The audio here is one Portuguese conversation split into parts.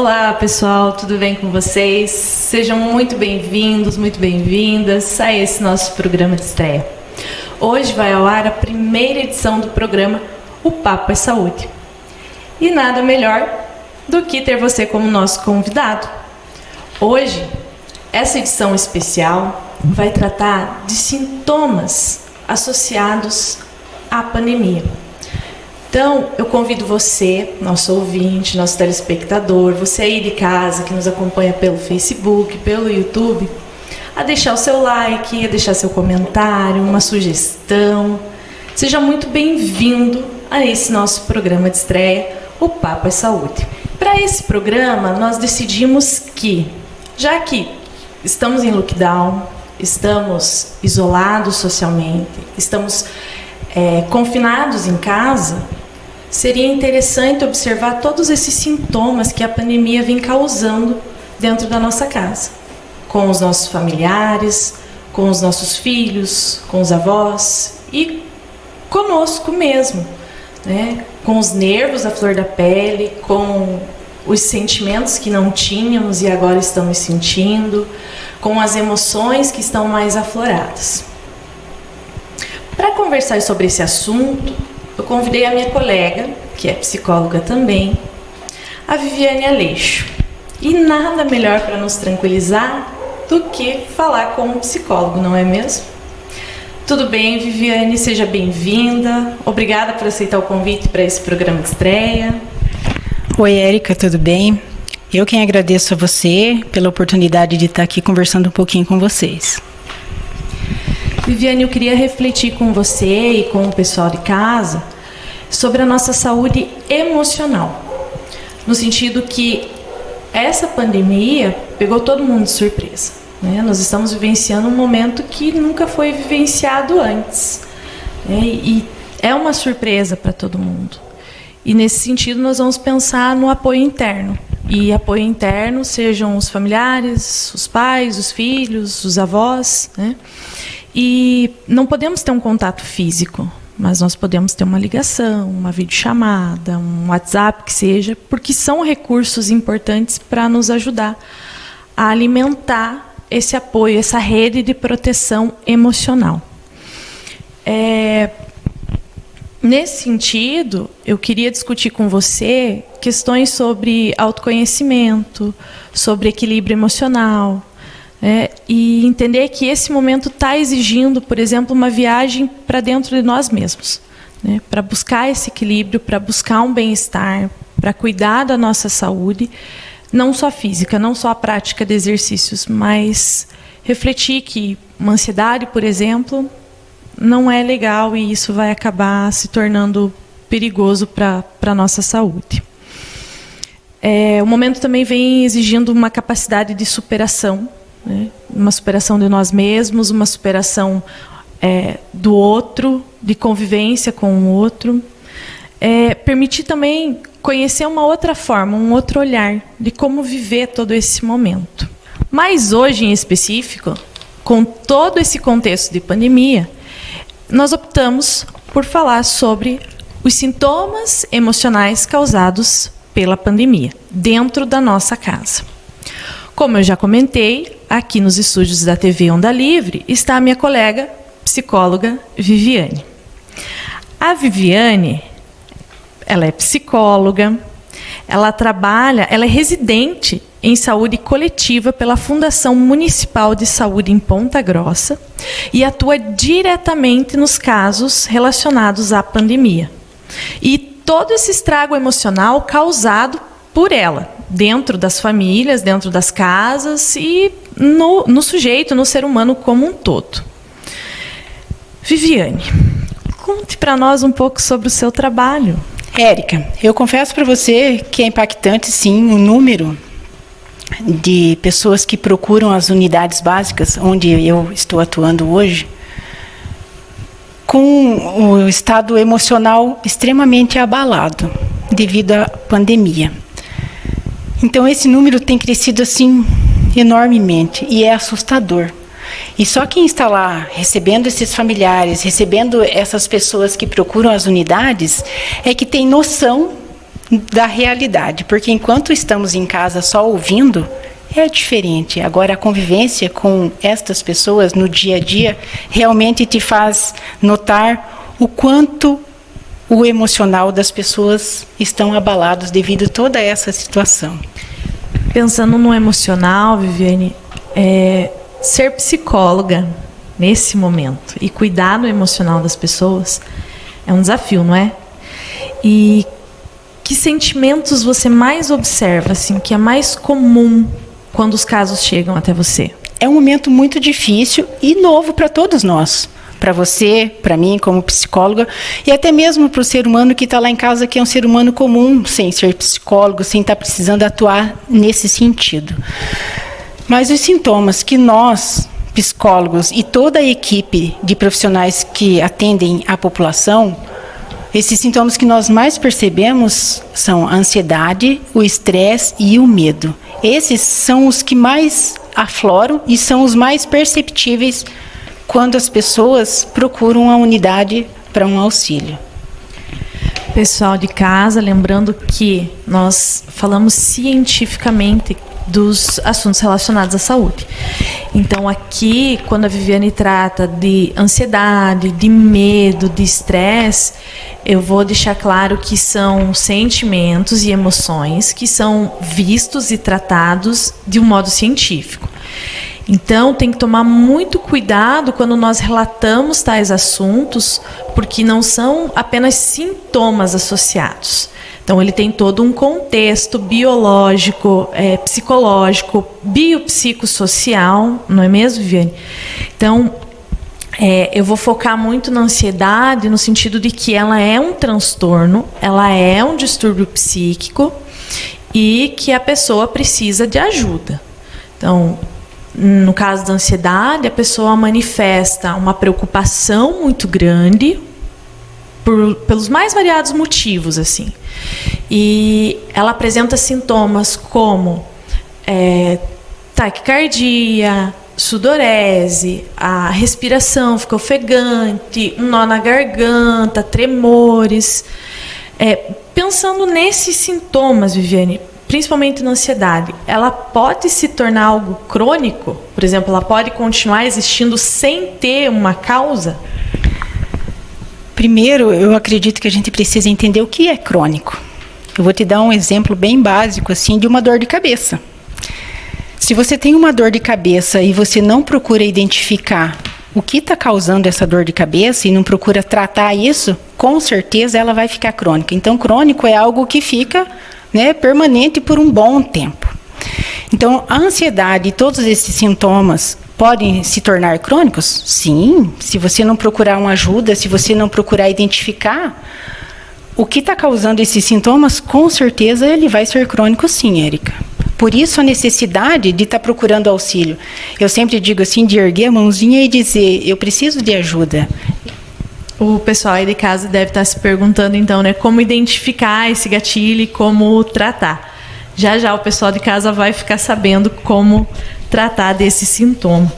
Olá pessoal, tudo bem com vocês? Sejam muito bem-vindos, muito bem-vindas a esse nosso programa de estreia. Hoje vai ao ar a primeira edição do programa O Papo é Saúde. E nada melhor do que ter você como nosso convidado. Hoje, essa edição especial vai tratar de sintomas associados à pandemia. Então, eu convido você, nosso ouvinte, nosso telespectador, você aí de casa que nos acompanha pelo Facebook, pelo YouTube, a deixar o seu like, a deixar seu comentário, uma sugestão. Seja muito bem-vindo a esse nosso programa de estreia, O Papo é Saúde. Para esse programa, nós decidimos que, já que estamos em lockdown, estamos isolados socialmente, estamos confinados em casa, seria interessante observar todos esses sintomas que a pandemia vem causando dentro da nossa casa, com os nossos familiares, com os nossos filhos, com os avós e conosco mesmo, né? Com os nervos à flor da pele, com os sentimentos que não tínhamos e agora estamos sentindo, com as emoções que estão mais afloradas. Para conversar sobre esse assunto, eu convidei a minha colega, que é psicóloga também, a Viviane Aleixo. E nada melhor para nos tranquilizar do que falar com um psicólogo, não é mesmo? Tudo bem, Viviane? Seja bem-vinda. Obrigada por aceitar o convite para esse programa de estreia. Oi, Érica, tudo bem? Eu quem agradeço a você pela oportunidade de estar aqui conversando um pouquinho com vocês. Viviane, eu queria refletir com você e com o pessoal de casa sobre a nossa saúde emocional, no sentido que essa pandemia pegou todo mundo de surpresa, né? Nós estamos vivenciando um momento que nunca foi vivenciado antes, né? E é uma surpresa para todo mundo. E nesse sentido nós vamos pensar no apoio interno. E apoio interno sejam os familiares, os pais, os filhos, os avós, né? E não podemos ter um contato físico, mas nós podemos ter uma ligação, uma videochamada, um WhatsApp, que seja, porque são recursos importantes para nos ajudar a alimentar esse apoio, essa rede de proteção emocional. Nesse sentido, eu queria discutir com você questões sobre autoconhecimento, sobre equilíbrio emocional, e entender que esse momento está exigindo, por exemplo, uma viagem para dentro de nós mesmos, né? Para buscar esse equilíbrio, para buscar um bem-estar, para cuidar da nossa saúde, não só física, não só a prática de exercícios, mas refletir que uma ansiedade, por exemplo, não é legal e isso vai acabar se tornando perigoso para a nossa saúde. O momento também vem exigindo uma capacidade de superação, né? Uma superação de nós mesmos, uma superação do outro, de convivência com o outro. Permitir também conhecer uma outra forma, um outro olhar de como viver todo esse momento. Mas hoje, em específico, com todo esse contexto de pandemia, nós optamos por falar sobre os sintomas emocionais causados pela pandemia, dentro da nossa casa. Como eu já comentei, aqui nos estúdios da TV Onda Livre está a minha colega psicóloga Viviane. A Viviane, ela é psicóloga, ela é residente em saúde coletiva pela Fundação Municipal de Saúde em Ponta Grossa e atua diretamente nos casos relacionados à pandemia. E todo esse estrago emocional causado por ela, dentro das famílias, dentro das casas e no sujeito, no ser humano como um todo. Viviane, conte para nós um pouco sobre o seu trabalho. Érica, eu confesso para você que é impactante, sim, o número de pessoas que procuram as unidades básicas, onde eu estou atuando hoje, com o estado emocional extremamente abalado devido à pandemia. Então, esse número tem crescido assim enormemente e é assustador. E só quem está lá recebendo esses familiares, recebendo essas pessoas que procuram as unidades, é que tem noção da realidade, porque enquanto estamos em casa só ouvindo, é diferente. Agora, a convivência com estas pessoas no dia a dia realmente te faz notar o quanto o emocional das pessoas estão abalados devido a toda essa situação. Pensando no emocional, Viviane, ser psicóloga nesse momento e cuidar do emocional das pessoas é um desafio, não é? E que sentimentos você mais observa, assim, que é mais comum quando os casos chegam até você? É um momento muito difícil e novo para todos nós. Para você, para mim, como psicóloga, e até mesmo para o ser humano que está lá em casa, que é um ser humano comum, sem ser psicólogo, sem estar precisando atuar nesse sentido. Mas os sintomas que nós, psicólogos e toda a equipe de profissionais que atendem a população, esses sintomas que nós mais percebemos são a ansiedade, o estresse e o medo. Esses são os que mais afloram e são os mais perceptíveis quando as pessoas procuram a unidade para um auxílio. Pessoal de casa, lembrando que nós falamos cientificamente dos assuntos relacionados à saúde. Então, aqui, quando a Viviane trata de ansiedade, de medo, de estresse, eu vou deixar claro que são sentimentos e emoções que são vistos e tratados de um modo científico. Então, tem que tomar muito cuidado quando nós relatamos tais assuntos, porque não são apenas sintomas associados. Então, ele tem todo um contexto biológico, psicológico, biopsicossocial, não é mesmo, Viviane? Então, eu vou focar muito na ansiedade, no sentido de que ela é um transtorno, ela é um distúrbio psíquico e que a pessoa precisa de ajuda. Então, no caso da ansiedade, a pessoa manifesta uma preocupação muito grande pelos mais variados motivos, assim. E ela apresenta sintomas como taquicardia, sudorese, a respiração fica ofegante, um nó na garganta, tremores. Pensando nesses sintomas, Viviane, principalmente na ansiedade, ela pode se tornar algo crônico? Por exemplo, ela pode continuar existindo sem ter uma causa? Primeiro, eu acredito que a gente precisa entender o que é crônico. Eu vou te dar um exemplo bem básico, assim, de uma dor de cabeça. Se você tem uma dor de cabeça e você não procura identificar o que está causando essa dor de cabeça e não procura tratar isso, com certeza ela vai ficar crônica. Então, crônico é algo que fica, permanente por um bom tempo. Então, a ansiedade e todos esses sintomas podem se tornar crônicos? Sim, se você não procurar uma ajuda, se você não procurar identificar o que está causando esses sintomas, com certeza ele vai ser crônico sim, Érica. Por isso a necessidade de estar procurando auxílio. Eu sempre digo assim, de erguer a mãozinha e dizer, eu preciso de ajuda. O pessoal aí de casa deve estar se perguntando, então, como identificar esse gatilho e como tratar. Já já o pessoal de casa vai ficar sabendo como tratar desse sintoma.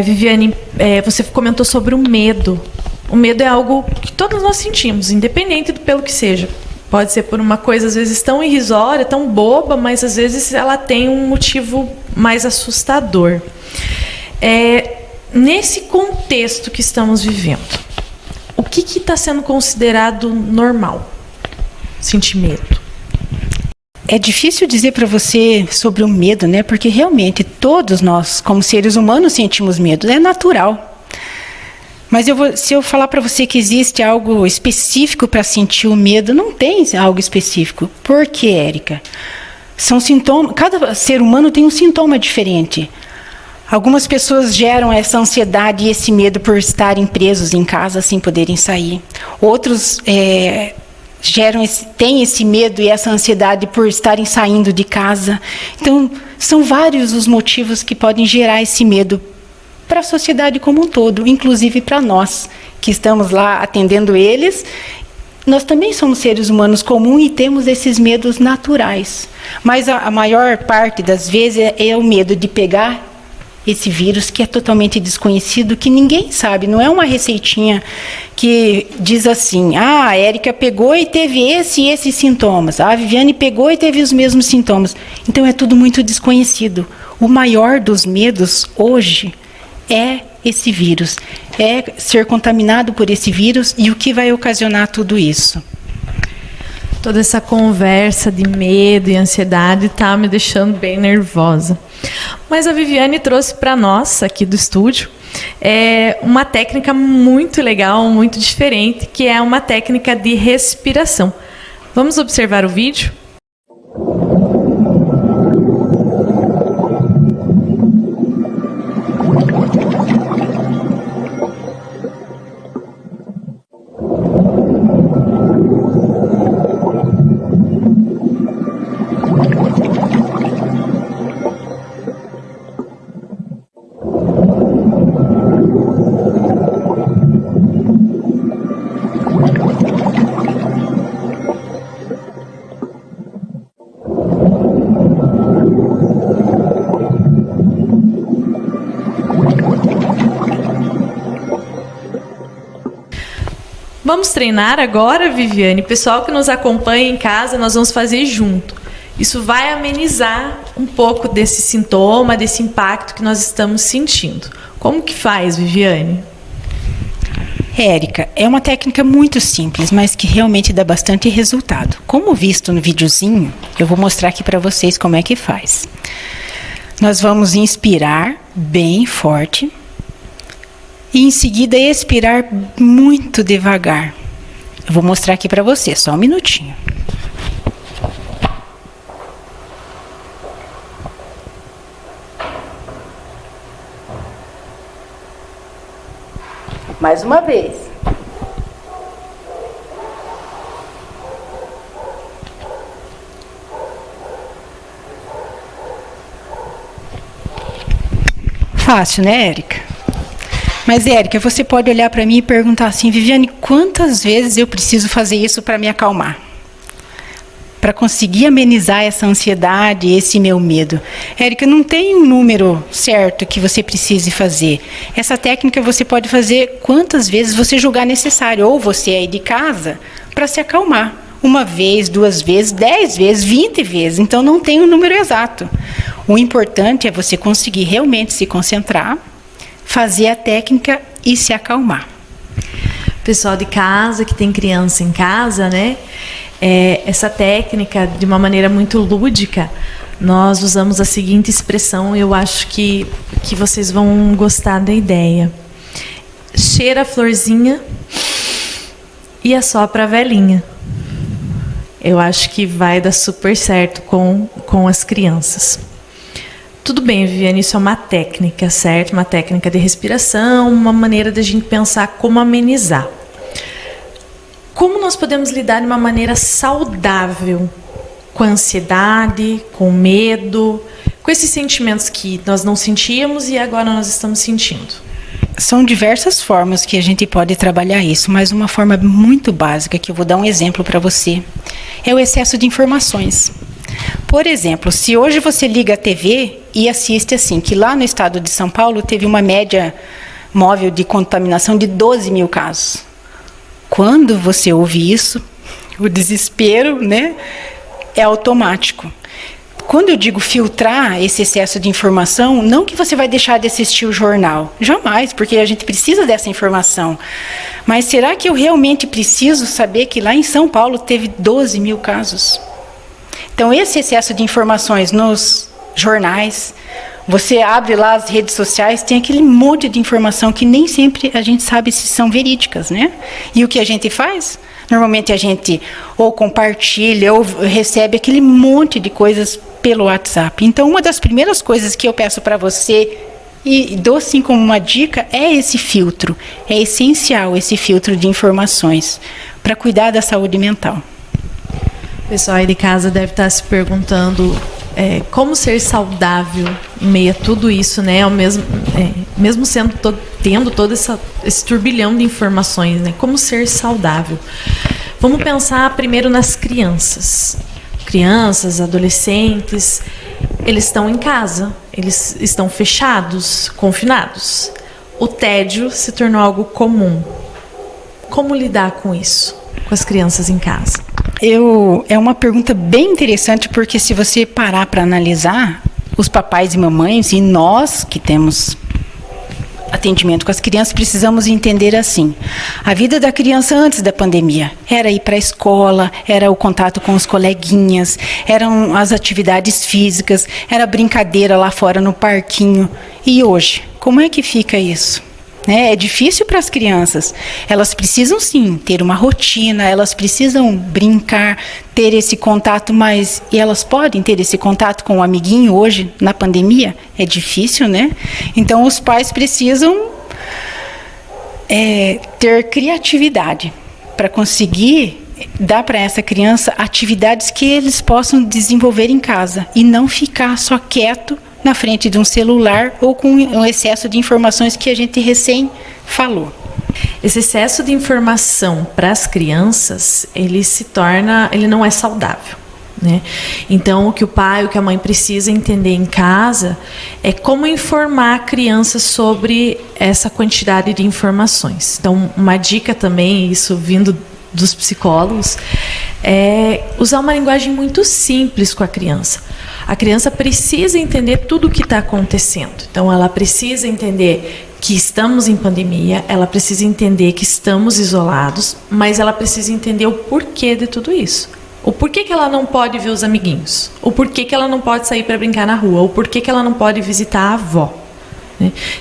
Viviane, você comentou sobre o medo. O medo é algo que todos nós sentimos, independente do pelo que seja. Pode ser por uma coisa, às vezes, tão irrisória, tão boba, mas, às vezes, ela tem um motivo mais assustador. Nesse contexto que estamos vivendo, o que está sendo considerado normal? Sentir medo. É difícil dizer para você sobre o medo, porque realmente todos nós, como seres humanos, sentimos medo. É natural. Mas se eu falar para você que existe algo específico para sentir o medo, não tem algo específico. Por quê, Érica? São sintomas. Cada ser humano tem um sintoma diferente. Algumas pessoas geram essa ansiedade e esse medo por estarem presos em casa sem poderem sair. Outros têm esse medo e essa ansiedade por estarem saindo de casa. Então, são vários os motivos que podem gerar esse medo para a sociedade como um todo, inclusive para nós, que estamos lá atendendo eles. Nós também somos seres humanos comuns e temos esses medos naturais. Mas a maior parte das vezes é o medo de pegar esse vírus que é totalmente desconhecido, que ninguém sabe, não é uma receitinha que diz assim, a Érica pegou e teve esse e esses sintomas, a Viviane pegou e teve os mesmos sintomas. Então é tudo muito desconhecido. O maior dos medos hoje é esse vírus, é ser contaminado por esse vírus e o que vai ocasionar tudo isso. Toda essa conversa de medo e ansiedade está me deixando bem nervosa. Mas a Viviane trouxe para nós, aqui do estúdio, uma técnica muito legal, muito diferente, que é uma técnica de respiração. Vamos observar o vídeo? Vamos treinar agora, Viviane? Pessoal que nos acompanha em casa, nós vamos fazer junto. Isso vai amenizar um pouco desse sintoma, desse impacto que nós estamos sentindo. Como que faz, Viviane? Érica, é uma técnica muito simples, mas que realmente dá bastante resultado. Como visto no videozinho, eu vou mostrar aqui para vocês como é que faz. Nós vamos inspirar bem forte e em seguida expirar muito devagar. Eu vou mostrar aqui para você, só um minutinho. Mais uma vez. Fácil, né, Érica? Mas, Érica, você pode olhar para mim e perguntar assim, Viviane, quantas vezes eu preciso fazer isso para me acalmar? Para conseguir amenizar essa ansiedade, esse meu medo. Érica, não tem um número certo que você precise fazer. Essa técnica você pode fazer quantas vezes você julgar necessário, ou você aí de casa, para se acalmar. 1 vez, 2 vezes, 10 vezes, 20 vezes. Então, não tem um número exato. O importante é você conseguir realmente se concentrar, fazer a técnica e se acalmar. Pessoal de casa, que tem criança em casa, né? Essa técnica, de uma maneira muito lúdica, nós usamos a seguinte expressão, eu acho que vocês vão gostar da ideia. Cheira a florzinha e assopra a velinha. Eu acho que vai dar super certo com as crianças. Tudo bem, Viviane, isso é uma técnica, certo? Uma técnica de respiração, uma maneira da gente pensar como amenizar. Como nós podemos lidar de uma maneira saudável com a ansiedade, com o medo, com esses sentimentos que nós não sentíamos e agora nós estamos sentindo? São diversas formas que a gente pode trabalhar isso, mas uma forma muito básica, que eu vou dar um exemplo para você, é o excesso de informações. Por exemplo, se hoje você liga a TV e assiste assim, que lá no estado de São Paulo teve uma média móvel de contaminação de 12 mil casos. Quando você ouve isso, o desespero, né, é automático. Quando eu digo filtrar esse excesso de informação, não que você vai deixar de assistir o jornal, jamais, porque a gente precisa dessa informação. Mas será que eu realmente preciso saber que lá em São Paulo teve 12 mil casos? Então, esse excesso de informações nos jornais, você abre lá as redes sociais, tem aquele monte de informação que nem sempre a gente sabe se são verídicas, né? E o que a gente faz? Normalmente a gente ou compartilha ou recebe aquele monte de coisas pelo WhatsApp. Então, uma das primeiras coisas que eu peço para você, e dou assim como uma dica, é esse filtro. É essencial esse filtro de informações para cuidar da saúde mental. O pessoal aí de casa deve estar se perguntando como ser saudável em meio a tudo isso, né? Mesmo tendo todo esse turbilhão de informações, né? Como ser saudável? Vamos pensar primeiro nas crianças. Crianças, adolescentes, eles estão em casa. eles estão fechados, confinados. O tédio se tornou algo comum. Como lidar com isso, com as crianças em casa? É uma pergunta bem interessante, porque se você parar para analisar, os papais e mamães, e nós que temos atendimento com as crianças, precisamos entender assim: a vida da criança antes da pandemia era ir para a escola, era o contato com os coleguinhas, eram as atividades físicas, era a brincadeira lá fora no parquinho. E hoje, como é que fica isso? É difícil para as crianças. Elas precisam sim ter uma rotina, elas precisam brincar, ter esse contato, e elas podem ter esse contato com o amiguinho hoje na pandemia? É difícil, né? Então os pais precisam ter criatividade para conseguir dar para essa criança atividades que eles possam desenvolver em casa e não ficar só quieto na frente de um celular ou com um excesso de informações que a gente recém falou. Esse excesso de informação para as crianças, ele não é saudável, né? Então, o que o pai, o que a mãe precisa entender em casa é como informar a criança sobre essa quantidade de informações. Então, uma dica também, isso vindo dos psicólogos, é usar uma linguagem muito simples com a criança. A criança precisa entender tudo o que está acontecendo. Então, ela precisa entender que estamos em pandemia, ela precisa entender que estamos isolados, mas ela precisa entender o porquê de tudo isso. O porquê que ela não pode ver os amiguinhos, o porquê que ela não pode sair para brincar na rua, o porquê que ela não pode visitar a avó.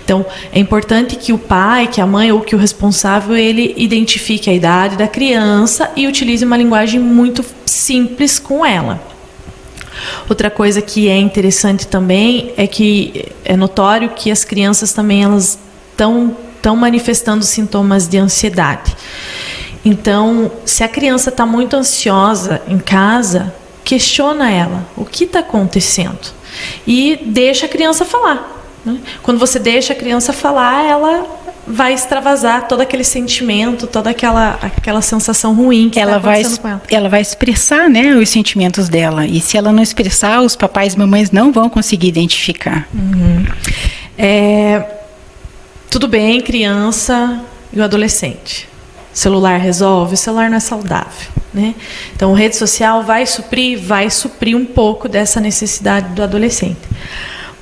Então, é importante que o pai, que a mãe ou que o responsável, ele identifique a idade da criança e utilize uma linguagem muito simples com ela. Outra coisa que é interessante também é que é notório que as crianças também elas estão manifestando sintomas de ansiedade. Então, se a criança está muito ansiosa em casa, questiona ela, o que está acontecendo? E deixa a criança falar. Quando você deixa a criança falar, ela vai extravasar todo aquele sentimento, toda aquela sensação ruim que está acontecendo com ela. Ela vai expressar, né, os sentimentos dela. E se ela não expressar, os papais e mamães não vão conseguir identificar. Uhum. Tudo bem, criança e o adolescente. Celular resolve? O celular não é saudável, né? Então, rede social vai suprir um pouco dessa necessidade do adolescente.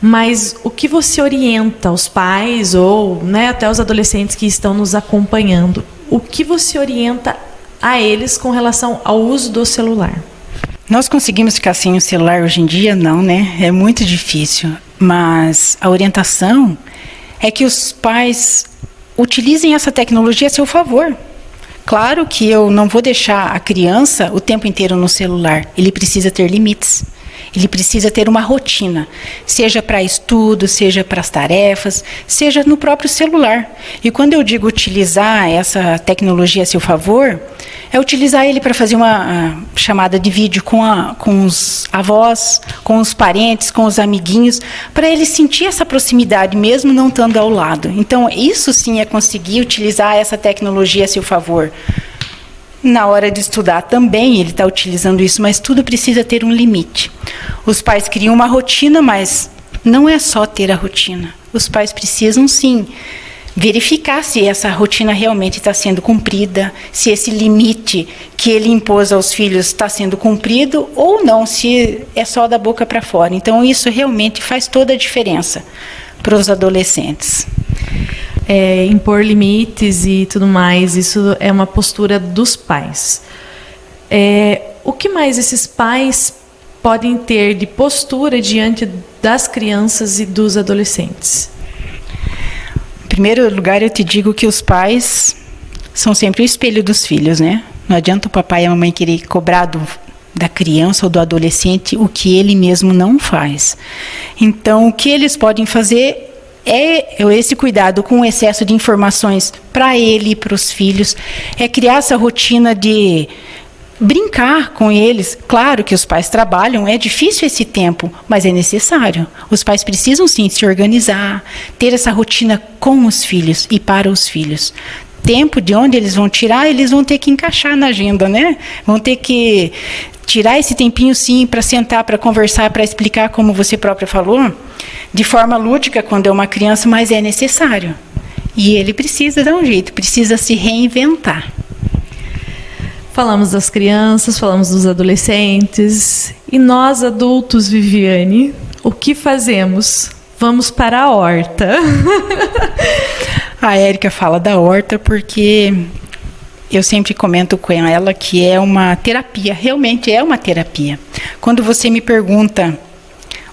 Mas o que você orienta os pais ou, né, até os adolescentes que estão nos acompanhando, o que você orienta a eles com relação ao uso do celular? Nós conseguimos ficar sem o celular hoje em dia? Não, né? É muito difícil. Mas a orientação é que os pais utilizem essa tecnologia a seu favor. Claro que eu não vou deixar a criança o tempo inteiro no celular. Ele precisa ter limites. Ele precisa ter uma rotina, seja para estudo, seja para as tarefas, seja no próprio celular. E quando eu digo utilizar essa tecnologia a seu favor, é utilizar ele para fazer uma chamada de vídeo com os avós, com os parentes, com os amiguinhos, para ele sentir essa proximidade, mesmo não estando ao lado. Então, isso sim é conseguir utilizar essa tecnologia a seu favor. Na hora de estudar também ele está utilizando isso, mas tudo precisa ter um limite. Os pais criam uma rotina, mas não é só ter a rotina. Os pais precisam sim verificar se essa rotina realmente está sendo cumprida, se esse limite que ele impôs aos filhos está sendo cumprido ou não, se é só da boca para fora. Então isso realmente faz toda a diferença para os adolescentes. Impor limites e tudo mais, isso é uma postura dos pais. O que mais esses pais podem ter de postura diante das crianças e dos adolescentes? Em primeiro lugar, eu te digo que os pais são sempre o espelho dos filhos, né? Não adianta o papai e a mamãe querer cobrar da criança ou do adolescente o que ele mesmo não faz. Então, o que eles podem fazer é esse cuidado com o excesso de informações para ele e para os filhos, é criar essa rotina de brincar com eles. Claro que os pais trabalham, é difícil esse tempo, mas é necessário. Os pais precisam sim se organizar, ter essa rotina com os filhos e para os filhos. Tempo de onde eles vão tirar, eles vão ter que encaixar na agenda, né? Vão ter que tirar esse tempinho sim para sentar, para conversar, para explicar, como você própria falou. de forma lúdica quando é uma criança, mas é necessário. E ele precisa dar um jeito, precisa se reinventar. Falamos das crianças, falamos dos adolescentes. E nós, adultos, Viviane, o que fazemos? Vamos para a horta. A Érica fala da horta porque eu sempre comento com ela que é uma terapia, realmente é uma terapia. Quando você me pergunta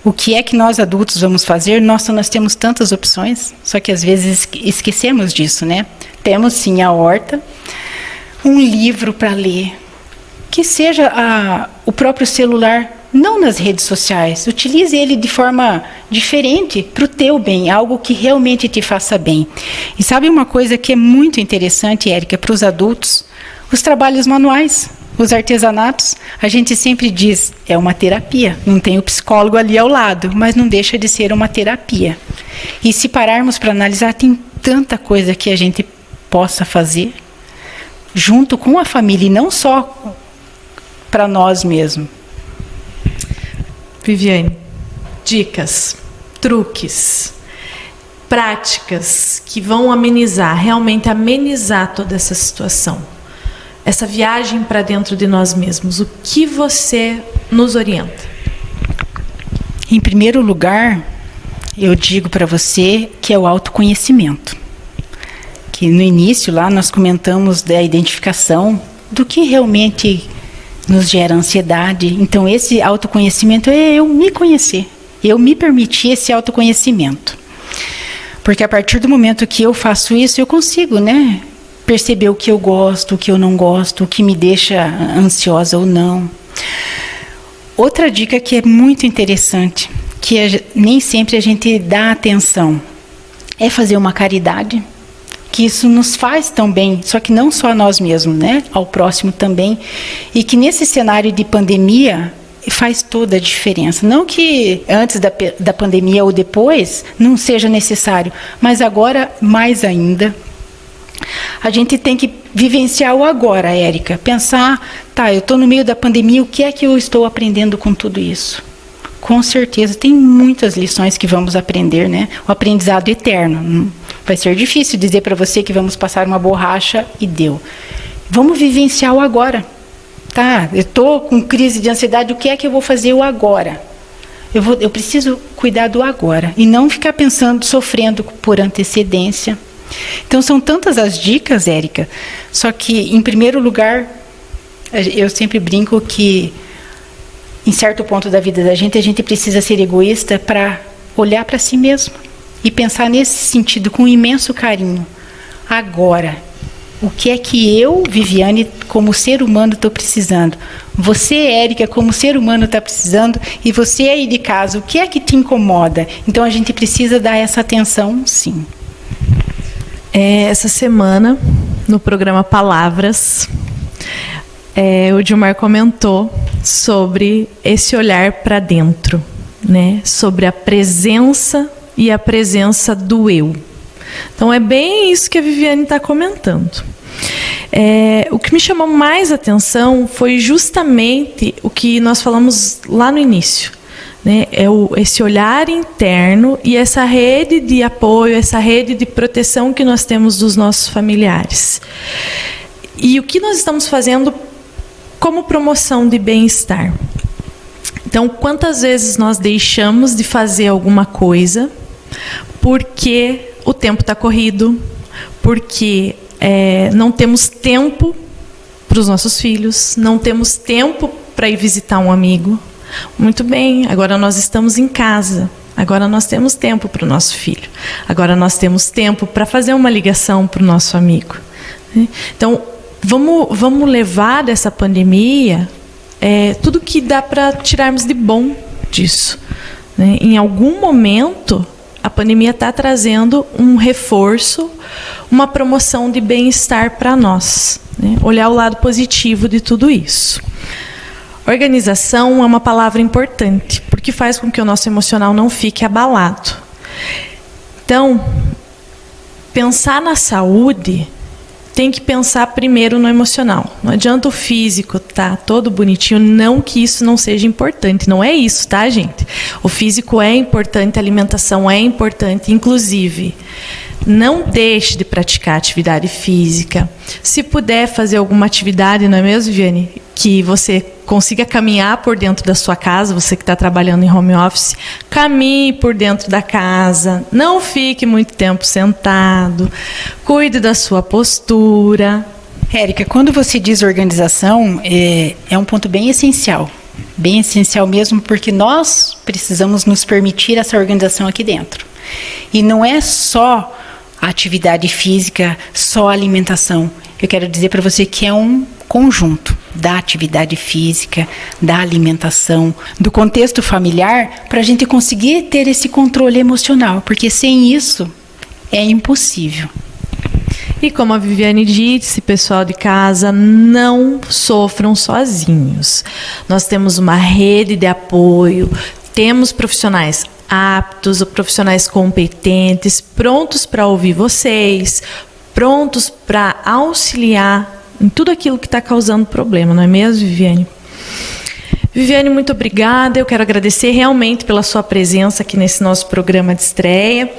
o que é que nós adultos vamos fazer, nossa, nós temos tantas opções, só que às vezes esquecemos disso, né? Temos sim a horta, um livro para ler, que seja o próprio celular, não nas redes sociais. Utilize ele de forma diferente para o teu bem, algo que realmente te faça bem. E sabe uma coisa que é muito interessante, Érica, para os adultos? Os trabalhos manuais, os artesanatos. A gente sempre diz, é uma terapia. Não tem o psicólogo ali ao lado, mas não deixa de ser uma terapia. E se pararmos para analisar, tem tanta coisa que a gente possa fazer junto com a família, e não só para nós mesmos. Viviane, dicas, truques, práticas que vão amenizar, realmente amenizar toda essa situação. Essa viagem para dentro de nós mesmos. O que você nos orienta? Em primeiro lugar, eu digo para você que é o autoconhecimento. Que no início lá nós comentamos da identificação do que realmente nos gera ansiedade. Então esse autoconhecimento é eu me conhecer, eu me permitir esse autoconhecimento. Porque a partir do momento que eu faço isso, eu consigo, né, perceber o que eu gosto, o que eu não gosto, o que me deixa ansiosa ou não. Outra dica que é muito interessante, que nem sempre a gente dá atenção, é fazer uma caridade. Que isso nos faz tão bem, só que não só a nós mesmos, né? Ao próximo também. E que nesse cenário de pandemia faz toda a diferença. Não que antes da pandemia ou depois não seja necessário, mas agora mais ainda. A gente tem que vivenciar o agora, Érica. Pensar, tá, eu estou no meio da pandemia, o que é que eu estou aprendendo com tudo isso? Com certeza, tem muitas lições que vamos aprender, né? O aprendizado eterno. Vai ser difícil dizer para você que vamos passar uma borracha e deu. Vamos vivenciar o agora. Tá, eu estou com crise de ansiedade, o que é que eu vou fazer o agora? Eu preciso cuidar do agora e não ficar pensando, sofrendo por antecedência. Então, são tantas as dicas, Érica, só que, em primeiro lugar, eu sempre brinco que em certo ponto da vida da gente, a gente precisa ser egoísta para olhar para si mesmo e pensar nesse sentido com imenso carinho. Agora, o que é que eu, Viviane, como ser humano, estou precisando? Você, Érica, como ser humano, está precisando? E você aí de casa, o que é que te incomoda? Então, a gente precisa dar essa atenção, sim. Essa semana, no programa Palavras, o Gilmar comentou sobre esse olhar para dentro, né? Sobre a presença e a presença do eu. Então é bem isso que a Viviane está comentando. O que me chamou mais atenção foi justamente o que nós falamos lá no início, né? Esse olhar interno e essa rede de apoio, essa rede de proteção que nós temos dos nossos familiares. E o que nós estamos fazendo como promoção de bem-estar. Então, quantas vezes nós deixamos de fazer alguma coisa porque o tempo está corrido, porque não temos tempo para os nossos filhos, não temos tempo para ir visitar um amigo. Muito bem, agora nós estamos em casa, agora nós temos tempo para o nosso filho, agora nós temos tempo para fazer uma ligação para o nosso amigo. Então, vamos levar dessa pandemia tudo que dá para tirarmos de bom disso, né? Em algum momento, a pandemia está trazendo um reforço, uma promoção de bem-estar para nós, né? Olhar o lado positivo de tudo isso. Organização é uma palavra importante, porque faz com que o nosso emocional não fique abalado. Então, pensar na saúde tem que pensar primeiro no emocional. Não adianta o físico tá todo bonitinho, não que isso não seja importante. Não é isso, tá, gente? O físico é importante, a alimentação é importante. Inclusive, não deixe de praticar atividade física. Se puder fazer alguma atividade, não é mesmo, Viviane? Que você consiga caminhar por dentro da sua casa, você que está trabalhando em home office, caminhe por dentro da casa, não fique muito tempo sentado, cuide da sua postura. Érica, quando você diz organização, é um ponto bem essencial mesmo, porque nós precisamos nos permitir essa organização aqui dentro. E não é só a atividade física, só a alimentação. Eu quero dizer para você que é um conjunto da atividade física, da alimentação, do contexto familiar, para a gente conseguir ter esse controle emocional, porque sem isso é impossível. E como a Viviane disse, pessoal de casa, não sofram sozinhos. Nós temos uma rede de apoio, temos profissionais aptos, profissionais competentes, prontos para ouvir vocês, prontos para auxiliar em tudo aquilo que está causando problema, não é mesmo, Viviane? Viviane, muito obrigada. Eu quero agradecer realmente pela sua presença aqui nesse nosso programa de estreia,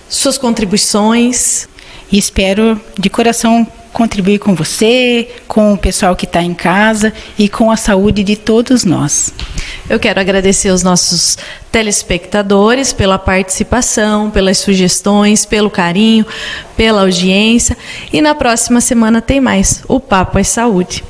suas contribuições. E espero de coração contribuir com você, com o pessoal que está em casa e com a saúde de todos nós. Eu quero agradecer aos nossos telespectadores pela participação, pelas sugestões, pelo carinho, pela audiência. E na próxima semana tem mais. O Papo é Saúde.